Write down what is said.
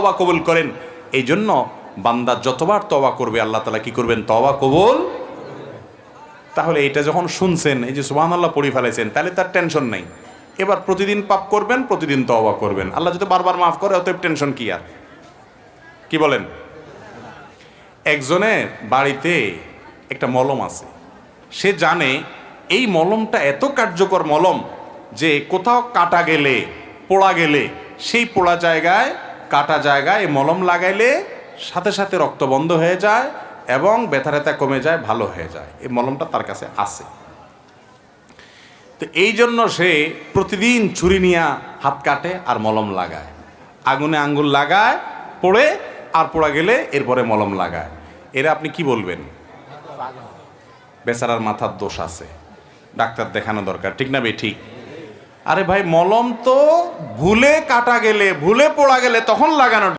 তওবা কবুল করেন। এই জন্য বান্দা যতবার তওবা করবে আল্লাহ তাআলা কি করবেন? তওবা কবুল। তাহলে এটা যখন শুনছেন, এই যে সুবহানাল্লাহ পড়ে ফেলেছেন, তাহলে তার টেনশন নাই। এবার প্রতিদিন পাপ করবেন, প্রতিদিন তওবা করবেন। আল্লাহ যদি বারবার মাফ করে, অতএব টেনশন কি আর? কি বলেন? একজনের বাড়িতে একটা মলম আছে, সে জানে এই মলমটা এত কার্যকর মলম যে কোথাও কাটা গেলে, পোড়া গেলে, সেই পোড়া জায়গায়, কাটা জায়গায় এই মলম লাগাইলে সাথে সাথে রক্ত বন্ধ হয়ে যায় এবং ব্যথা ট্যাথা কমে যায়, ভালো হয়ে যায়। এই মলমটা তার কাছে আছে। তো এই জন্য সে প্রতিদিন ছুরি নিয়ে হাত কাটে আর মলম লাগায়, আগুনে আঙ্গুল লাগায়, পোড়ে, আর পোড়া গেলে এরপরে মলম লাগায়। এরা আপনি কি বলবেন? বেচারার মাথার দোষ আছে, ডাক্তার দেখানো দরকার, ঠিক না বে ঠিক? আরে ভাই, মলম তো ভুলে কাটা গেলে, ভুলে পোড়া গেলে তখন লাগানো।